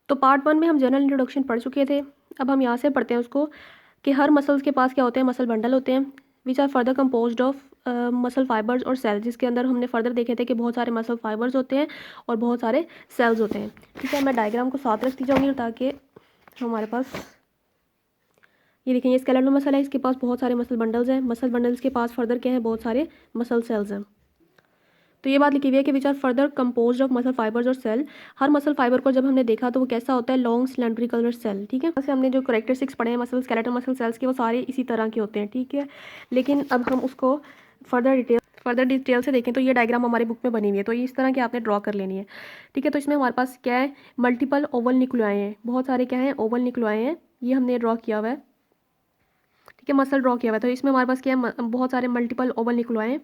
तो पार्ट 1 में हम जनरल इंट्रोडक्शन पढ़ चुके थे। अब हम यहाँ से पढ़ते हैं उसको कि हर मसल्स के पास क्या होते हैं, मसल बंडल होते हैं which are further composed of muscle fibres और सेल्स, जिसके अंदर हमने फर्दर देखे थे कि बहुत सारे मसल फाइबर्स होते हैं और बहुत सारे सेल्स होते हैं। ठीक है, मैं डायग्राम को साथ रखती जाऊँगी ताकि हमारे पास ये देखें, ये स्केलेटल मसल है, इसके पास बहुत सारे मसल बंडल्स हैं। मसल बंडल्स के पास फर्दर क्या है, बहुत सारे मसल सेल्स हैं। तो ये बात लिखी हुई है कि which are further composed of muscle fibres और सेल। हर मसल फाइबर को जब हमने देखा तो वो कैसा होता है, लॉन्ग सिलेंड्रिकल सेल। ठीक है, वैसे हमने जो करेक्टरिस्टिक्स पढ़े हैं मसल स्केलेटल मसल सेल्स के वो सारे इसी तरह के होते हैं। ठीक है, लेकिन अब हम उसको फर्दर डिटेल से देखें तो ये डायग्राम हमारी बुक में बनी हुई है, तो ये इस तरह की आपने ड्रॉ कर लेनी है। ठीक है, तो इसमें हमारे पास क्या है, मल्टीपल ओवल न्यूक्लियाई हैं, बहुत सारे क्या हैं, ओवल न्यूक्लियाई हैं, ये हमने ड्रॉ किया हुआ है। ठीक है, मसल ड्रॉ किया हुआ है, तो इसमें हमारे पास क्या है, बहुत सारे मल्टीपल ओवल न्यूक्लियाई हैं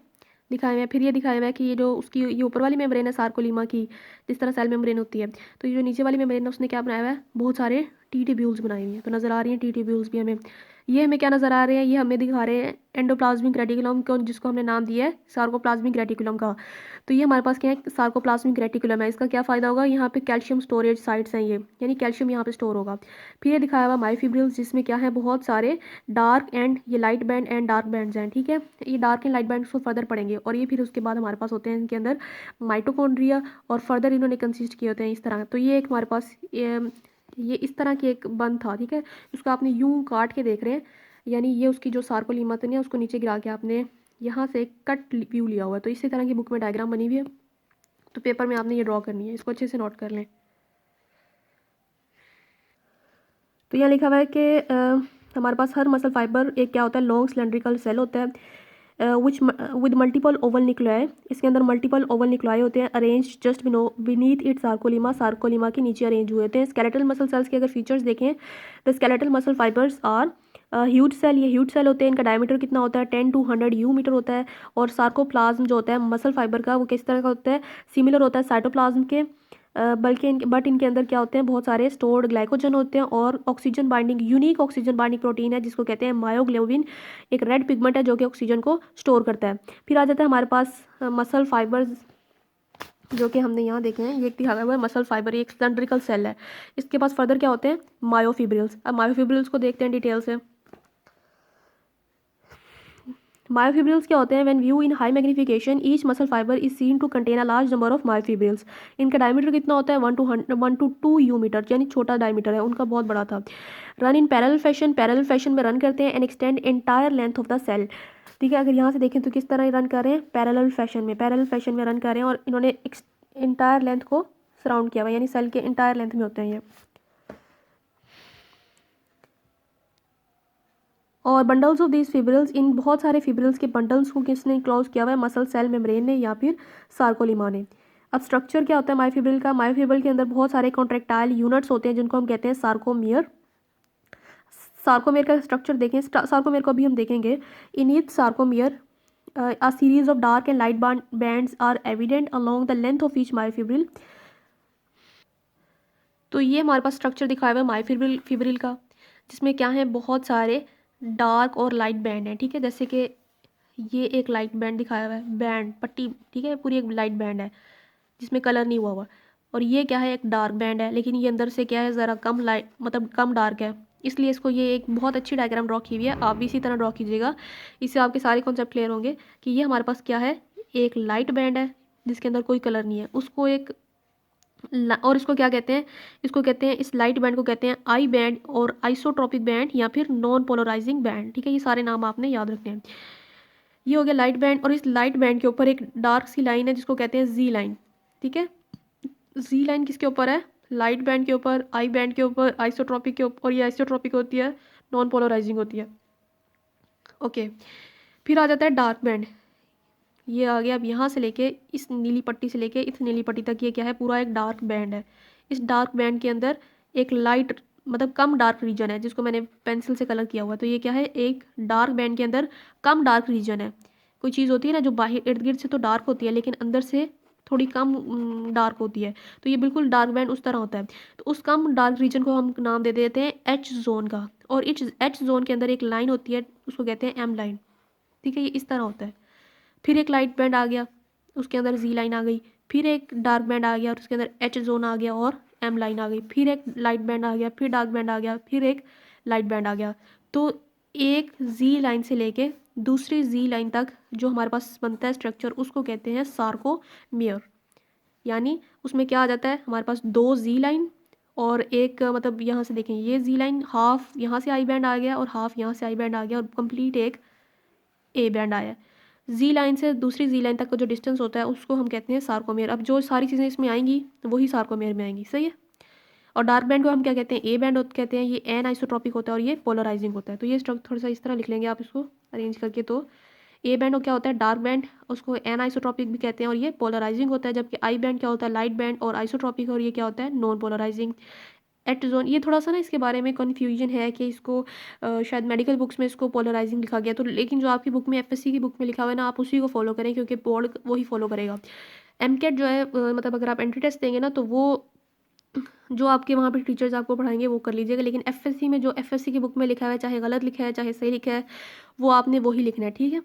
दिखाए हुए हैं। फिर ये दिखाया हुआ है कि ये जो उसकी ये ऊपर वाली मेम्ब्रेन है सार्कोलीमा की, जिस तरह सेल मेम्ब्रेन होती है, तो ये जो नीचे वाली मेम्ब्रेन है उसने क्या बनाया हुआ है, बहुत सारे टी ट्यूब्यूल्स बनाए हुए हैं। तो नज़र आ रही हैं टी ट्यूब्यूल्स भी हमें। ये हमें क्या नज़र आ रहे हैं, ये हमें दिखा रहे हैं एंडोप्लाज्मिक रेटिकुलम को, जिसको हमने नाम दिया है सार्कोप्लाज्मिक रेटिकुलम का। तो ये हमारे पास क्या है, सार्कोप्लाज्मिक रेटिकुलम है। इसका क्या फ़ायदा होगा, यहाँ पे कैल्शियम स्टोरेज साइट्स हैं ये, यानी कैल्शियम यहाँ पे स्टोर होगा। फिर ये दिखाया हुआ मायोफिब्रिल्स, जिसमें क्या है, बहुत सारे डार्क एंड ये light band and dark bands हैं। ठीक है, ये डार्क एंड लाइट बैंड्स को फर्दर पढ़ेंगे। और ये फिर उसके बाद हमारे पास होते हैं इनके अंदर माइटोकॉन्ड्रिया, और फर्दर इन्होंने कंसिस्ट किए होते हैं इस तरह। तो ये एक हमारे पास ये इस तरह की एक बंद था। ठीक है, उसको आपने यूं काट के देख रहे हैं, यानी ये उसकी जो सार्कोलीमा है उसको नीचे गिरा के आपने यहाँ से कट व्यू लिया हुआ है। तो इसी तरह की बुक में डायग्राम बनी हुई है, तो पेपर में आपने ये ड्रॉ करनी है, इसको अच्छे से नोट कर लें। तो यहाँ लिखा हुआ है कि हमारे पास हर मसल फाइबर एक क्या होता है, लॉन्ग सिलेंड्रिकल सेल होता है which with multiple Oval nuclei. इसके अंदर मल्टीपल ओवल न्यूक्लियाई होते हैं, अरेंज जस्ट बीनीथ इट सार्कोलीमा, सार्कोलीमा के नीचे अरेंज हुए होते हैं। स्केलेटल मसल सेल्स के अगर फीचर्स देखें, the skeletal muscle fibres are huge cell, ये ह्यूज सेल होते हैं, इनका डायमीटर कितना होता है, 10 to 100 यू मीटर होता है। और सार्कोप्लाज्म जो होता है मसल फाइबर का, वो किस तरह का होता है, सिमिलर होता है साइटोप्लाज्म के, बल्कि इनके अंदर क्या होते हैं, बहुत सारे स्टोर्ड ग्लाइकोजन होते हैं और oxygen binding, unique oxygen binding protein है जिसको कहते हैं मायोग्लोबिन, एक रेड पिगमेंट है जो कि ऑक्सीजन को स्टोर करता है। फिर आ जाता है हमारे पास मसल फाइबर्स, जो कि हमने यहाँ देखे हैं, ये एक दिखाया हुआ है मसल फाइबर, एक सिलेंड्रिकल सेल है। इसके पास फर्दर क्या होते हैं, मायोफिब्रिल्स। अब मायोफिब्रिल्स को देखते हैं डिटेल से। मायोफिब्रिल्स क्या होते हैं, when view in high magnification each muscle fibre is seen to contain a large number of myofibrils. इनका डायमीटर कितना होता है, 1 to 2 यू मीटर, यानी छोटा डायमीटर है उनका, बहुत बड़ा था। रन इन पैरेलल फैशन में रन करते हैं, and extend entire length of the cell. ठीक है, अगर यहाँ से देखें तो किस तरह रन कर रहे हैं, पैरेलल फैशन में रन कर रहे हैं, और इन्होंने एंटायर लेंथ को सराउंड किया हुआ, यानी सेल के एंटायर लेंथ में होते हैं ये। और बंडल्स ऑफ दीज फिब्रिल्स, इन बहुत सारे फिब्रिल्स के बंडल्स को किसने क्लोज किया हुआ है, मसल सेल मेम्ब्रेन ने या फिर सार्कोलीमा ने। अब स्ट्रक्चर क्या होता है मायोफिब्रिल का, मायोफिब्रिल के अंदर बहुत सारे कॉन्ट्रेक्टाइल यूनिट्स होते हैं जिनको हम कहते हैं सार्कोमियर। सार्कोमियर का स्ट्रक्चर देखें, सार्कोमियर को भी हम देखेंगे। In each sarcomere a series of dark and light bands are evident along the length of each myofibril। तो ये हमारे पास स्ट्रक्चर दिखाया हुआ है मायोफिब्रिल का, जिसमें क्या है, बहुत सारे डार्क और लाइट बैंड हैं। ठीक है, जैसे कि ये एक लाइट बैंड दिखाया हुआ है, बैंड पट्टी, ठीक है, पूरी एक लाइट बैंड है जिसमें कलर नहीं हुआ हुआ। और ये क्या है, एक डार्क बैंड है, लेकिन ये अंदर से क्या है, ज़रा कम लाइट, मतलब कम डार्क है, इसलिए इसको ये एक बहुत अच्छी डायग्राम ड्रॉ की हुई है। आप भी इसी तरह ड्रॉ कीजिएगा, इससे आपके सारे कॉन्सेप्ट क्लियर होंगे कि ये हमारे पास क्या है, एक लाइट बैंड है जिसके अंदर कोई कलर नहीं है, उसको एक और इसको क्या कहते हैं, इसको कहते हैं, इस लाइट बैंड को कहते हैं आई बैंड और आइसोट्रोपिक बैंड या फिर नॉन पोलराइजिंग बैंड। ठीक है, ये सारे नाम आपने याद रखने हैं। ये हो गया लाइट बैंड, और इस लाइट बैंड के ऊपर एक डार्क सी लाइन है जिसको कहते हैं जी लाइन। ठीक है, जी लाइन किसके ऊपर है, लाइट बैंड के ऊपर, आई बैंड के ऊपर, आइसोट्रोपिक के ऊपर, और ये आइसोट्रोपिक होती है, नॉन पोलराइजिंग होती है। ओके, फिर आ जाता है डार्क बैंड, ये आ गया। अब यहाँ से लेके इस नीली पट्टी से लेके इस नीली पट्टी तक ये क्या है, पूरा एक डार्क बैंड है। इस डार्क बैंड के अंदर एक लाइट, मतलब कम डार्क रीजन है जिसको मैंने पेंसिल से कलर किया हुआ है। तो ये क्या है, एक डार्क बैंड के अंदर कम डार्क रीजन है। कोई चीज़ होती है ना जो बाहर इर्द गिर्द से तो डार्क होती है लेकिन अंदर से थोड़ी कम डार्क होती है, तो ये बिल्कुल डार्क बैंड उस तरह होता है। तो उस कम डार्क रीजन को हम नाम दे देते हैं एच जोन का, और एच जोन के अंदर एक लाइन होती है, उसको कहते हैं एम लाइन। ठीक है, ये इस तरह होता है। फिर एक लाइट बैंड आ गया, उसके अंदर जी लाइन आ गई, फिर एक डार्क बैंड आ गया और उसके अंदर एच जोन आ गया और एम लाइन आ गई, फिर एक लाइट बैंड आ गया, फिर डार्क बैंड आ गया, फिर एक लाइट बैंड आ गया। तो एक जी लाइन से लेके दूसरी जी लाइन तक जो हमारे पास बनता है स्ट्रक्चर, उसको कहते हैं सार्कोमेयर। यानी उसमें क्या आ जाता है, हमारे पास दो जी लाइन और एक मतलब यहाँ से देखें ये जी लाइन हाफ यहाँ से आई बैंड आ गया और हाफ यहाँ से आई बैंड आ गया और कंप्लीट एक ए बैंड आया। जी लाइन से दूसरी जी लाइन तक का जो डिस्टेंस होता है उसको हम कहते हैं सार्कोमेयर। अब जो सारी चीज़ें इसमें आएंगी वही सार्कोमेयर में आएंगी, सही है। और डार्क बैंड को हम क्या कहते हैं, ए बैंड कहते हैं, ये एन आइसोट्रॉपिक होता है और ये पोलराइजिंग होता है। तो ये स्ट्रक्चर थोड़ा सा इस तरह लिख लेंगे आप इसको अरेंज करके। तो ए बैंड क्या होता है, डार्क बैंड, उसको एन आइसोट्रॉपिक भी कहते हैं और ये पोलराइजिंग होता है। जबकि आई बैंड क्या होता है, लाइट बैंड और आइसोट्रॉपिक, और ये क्या होता है, नॉन पोलराइजिंग। एट जोन, ये थोड़ा सा ना इसके बारे में कन्फ्यूजन है कि इसको शायद मेडिकल बुक्स में इसको पोलराइजिंग लिखा गया, तो लेकिन जो आपकी बुक में एफएससी की बुक में लिखा हुआ है ना, आप उसी को फॉलो करें क्योंकि बोर्ड वही फॉलो करेगा। एमकेट जो है मतलब अगर आप एंट्री टेस्ट देंगे ना, तो वो जो आपके वहाँ पे टीचर्स आपको पढ़ाएंगे वो कर लीजिएगा। लेकिन एफएससी में जो एफएससी की बुक में लिखा है, चाहे गलत लिखा है चाहे सही लिखा है, वो आपने वही लिखना है, ठीक है।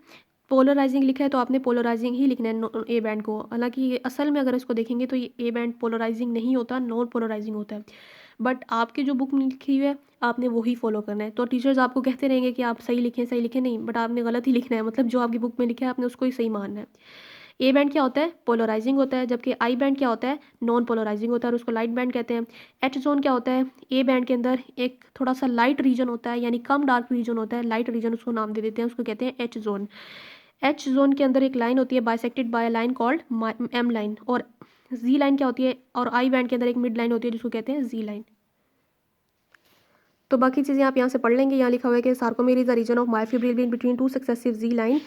पोलराइजिंग लिखा है तो आपने पोलराइजिंग ही लिखना है ए बैंड को। हालांकि ये असल में अगर इसको देखेंगे तो ये ए बैंड पोलराइजिंग नहीं होता, नॉन पोलराइजिंग होता है। बट आपकी जो बुक में लिखी हुई है आपने वही फॉलो करना है। तो टीचर्स आपको कहते रहेंगे कि आप सही लिखें नहीं, बट आपने गलत ही लिखना है, मतलब जो आपकी बुक में लिखा है आपने उसको ही सही मानना है। ए बैंड क्या होता है, पोलराइजिंग होता है, जबकि आई बैंड क्या होता है, नॉन पोलराइजिंग होता है और उसको लाइट बैंड कहते हैं। एच जोन क्या होता है, ए बैंड के अंदर एक थोड़ा सा लाइट रीजन होता है, यानी कम डार्क रीजन होता है, लाइट रीजन उसको नाम दे देते हैं, उसको कहते हैं एच जोन। एच जोन के अंदर एक लाइन होती है bisected by line called M line. और जी लाइन क्या होती है, और आई बैंड के अंदर एक मिड लाइन होती है जिसको कहते हैं जी लाइन। तो बाकी चीज़ें आप यहाँ से पढ़ लेंगे। यहाँ लिखा हुआ है कि sarcomere is the region of myofibril been between two successive G line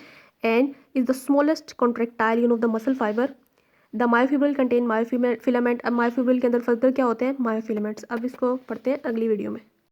and is the smallest contractile unit of the muscle fiber. The myofibril contain myofilament। अब myofibril के अंदर फर्दर क्या होते हैं, मायोफिलामेंट्स। अब इसको पढ़ते हैं अगली वीडियो में।